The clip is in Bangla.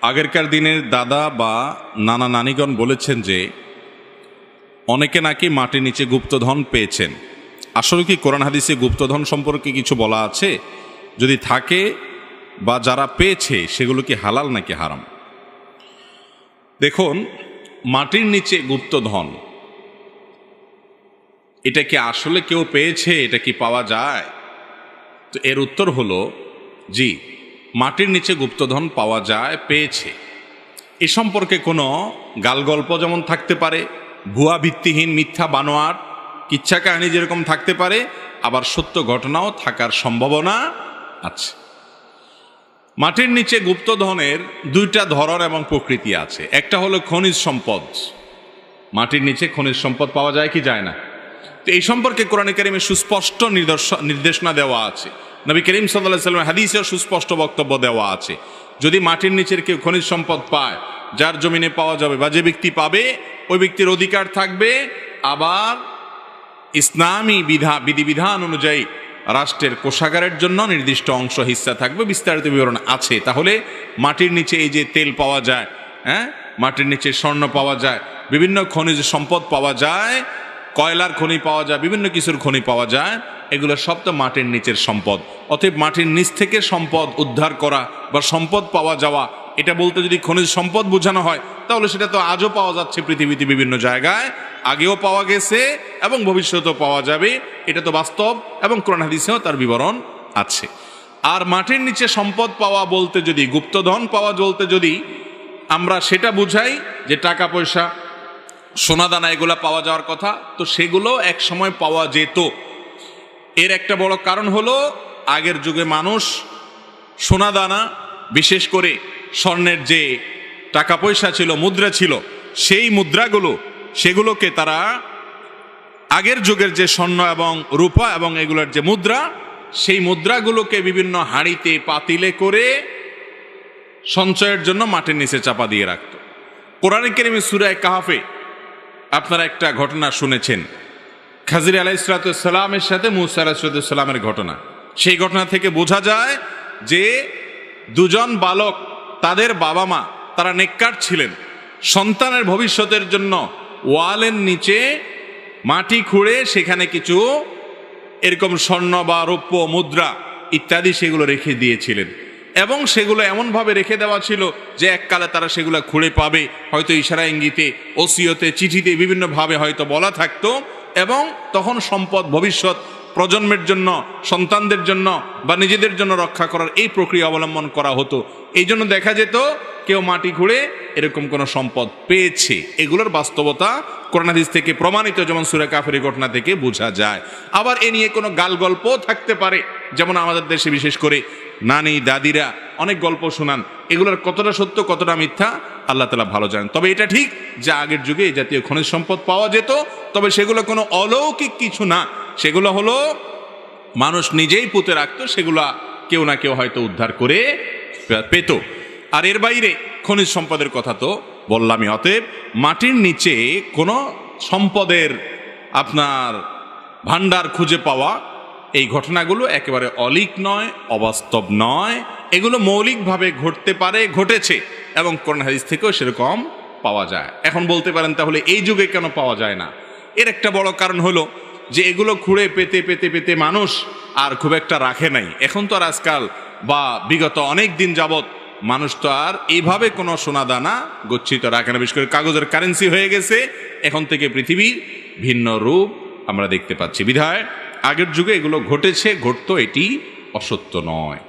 আগেরকার দিনের দাদা বা নানা নানিগণ বলেছেন যে অনেকে নাকি মাটির নিচে গুপ্তধন পেয়েছেন। আসলে কি কোরআন হাদিসে গুপ্তধন সম্পর্কে কিছু বলা আছে? যদি থাকে বা যারা পেয়েছে সেগুলো কি হালাল নাকি হারাম? দেখুন, মাটির নিচে গুপ্তধন এটা কি আসলে কেউ পেয়েছে? এটা কি পাওয়া যায়? তো এর উত্তর হলো জি, মাটির নিচে গুপ্তধন পাওয়া যায়, পেয়েছে। এ সম্পর্কে কোনো গালগল্প যেমন থাকতে পারে, ভুয়া ভিত্তিহীন মিথ্যা বানোয়াট কিচ্ছা কাহিনী যেরকম থাকতে পারে, আবার সত্য ঘটনাও থাকার সম্ভাবনা আছে। মাটির নিচে গুপ্তধনের দুইটা ধরন এবং প্রকৃতি আছে। একটা হলো খনিজ সম্পদ। মাটির নিচে খনিজ সম্পদ পাওয়া যায় কি যায় না? তো এই সম্পর্কে কোরআনে কারিমে সুস্পষ্ট নির্দেশনা দেওয়া আছে। নবী করিম সাল্লাল্লাহু আলাইহি ওয়াসাল্লামের হাদিসেও সুস্পষ্ট বক্তব্য দেওয়া আছে। যদি মাটির নিচের কেউ খনিজ সম্পদ পায়, যার জমিনে পাওয়া যাবে বা যে ব্যক্তি পাবে ওই ব্যক্তির অধিকার থাকবে। আবার ইসলামী বিধিবিধান অনুযায়ী রাষ্ট্রের কোষাগারের জন্য নির্দিষ্ট অংশ হিস্সা থাকবে, বিস্তারিত বিবরণ আছে। তাহলে মাটির নিচে এই যে তেল পাওয়া যায়, মাটির নিচে স্বর্ণ পাওয়া যায়, বিভিন্ন খনিজ সম্পদ পাওয়া যায়, কয়লার খনি পাওয়া যায়, বিভিন্ন কিছুর খনি পাওয়া যায়, এগুলো সব তো মাটির নিচের সম্পদ। অতএব মাটির নিচ থেকে সম্পদ উদ্ধার করা বা সম্পদ পাওয়া যাওয়া, এটা বলতে যদি খনিজ সম্পদ বোঝানো হয় তাহলে সেটা তো আজও পাওয়া যাচ্ছে পৃথিবীতে বিভিন্ন জায়গায়, আগেও পাওয়া গেছে এবং ভবিষ্যতেও পাওয়া যাবে। এটা তো বাস্তব এবং কোরআন হাদিসেও তার বিবরণ আছে। আর মাটির নিচে সম্পদ পাওয়া বলতে যদি, গুপ্তধন পাওয়া বলতে যদি আমরা সেটা বুঝাই যে টাকা পয়সা সোনাদানা এগুলা পাওয়া যাওয়ার কথা, তো সেগুলো এক সময় পাওয়া যেত। এর একটা বড় কারণ হলো আগের যুগে মানুষ সোনাদানা, বিশেষ করে স্বর্ণের যে টাকা পয়সা ছিল, মুদ্রা ছিল, সেই মুদ্রাগুলো সেগুলোকে তারা আগের যুগের যে স্বর্ণ এবং রূপা এবং এগুলোর যে মুদ্রা, সেই মুদ্রাগুলোকে বিভিন্ন হাঁড়িতে পাতিলে করে সঞ্চয়ের জন্য মাটির নিচে চাপা দিয়ে রাখত। কোরআনে কারিমে সূরা কাহফে আপনারা একটা ঘটনা শুনেছেন, খাজির আলাইহিসসালামের সাথে মূসা আলাইহিসসালামের ঘটনা। সেই ঘটনা থেকে বোঝা যায় যে দুজন বালক, তাদের বাবা মা তারা নেককার ছিলেন। সন্তানের ভবিষ্যতের জন্য ওয়ালের নিচে মাটি খুঁড়ে সেখানে কিছু এরকম স্বর্ণ বা রৌপ্য মুদ্রা ইত্যাদি সেগুলো রেখে দিয়েছিলেন। এবং সেগুলো এমনভাবে রেখে দেওয়া ছিল যে এককালে তারা সেগুলো খুঁড়ে পাবে, হয়তো ইশারা ইঙ্গিতে, ওসিয়তে, চিঠিতে বিভিন্নভাবে হয়তো বলা থাকতো। এবং তখন সম্পদ ভবিষ্যৎ প্রজন্মের জন্য, সন্তানদের জন্য বা নিজেদের জন্য রক্ষা করার এই প্রক্রিয়া অবলম্বন করা হতো। এই জন্য দেখা যেত কেউ মাটি খুঁড়ে এরকম কোনো সম্পদ পেয়েছে। এগুলোর বাস্তবতা কোরআন হাদিস থেকে প্রমাণিত, যেমন সূরা কাহফের ঘটনা থেকে বোঝা যায়। আবার এ নিয়ে কোনো গালগল্প থাকতে পারে, যেমন আমাদের দেশে বিশেষ করে নানি দাদিরা অনেক গল্প শোনান। এগুলোর কতটা সত্য কতটা মিথ্যা আল্লাহ তাআলা ভালো জানেন। তবে এটা ঠিক যে আগের যুগে এই জাতীয় খনিজ সম্পদ পাওয়া যেত, তবে সেগুলো কোনো অলৌকিক কিছু না, সেগুলো হলো মানুষ নিজেই পুঁতে রাখতো, সেগুলা কেউ না কেউ হয়তো উদ্ধার করে পেত। আর এর বাইরে খনিজ সম্পদের কথা তো বললামই। অতএব মাটির নিচে কোনো সম্পদের আপনার ভান্ডার খুঁজে পাওয়া, এই ঘটনাগুলো একেবারে অলিক নয়, অবাস্তব নয়। এগুলো মৌলিকভাবে ঘটতে পারে, ঘটেছে, এবং কোরআন হাদিস থেকেও সেরকম পাওয়া যায়। এখন বলতে পারেন তাহলে এই যুগে কেন পাওয়া যায় না? এর একটা বড় কারণ হলো যে এগুলো খুঁড়ে পেতে পেতে পেতে মানুষ আর খুব একটা রাখে নাই। এখন তো আর আজকাল বা বিগত অনেক দিন যাবৎ মানুষ তো আর এইভাবে কোনো সোনাদানা গচ্ছিত রাখে না, বিশেষ করে কাগজের কারেন্সি হয়ে গেছে। এখন থেকে পৃথিবীর ভিন্ন রূপ আমরা দেখতে পাচ্ছি। বিধায় আগের যুগে এগুলো ঘটেছে, ঘটতো, এটি অসত্য নয়।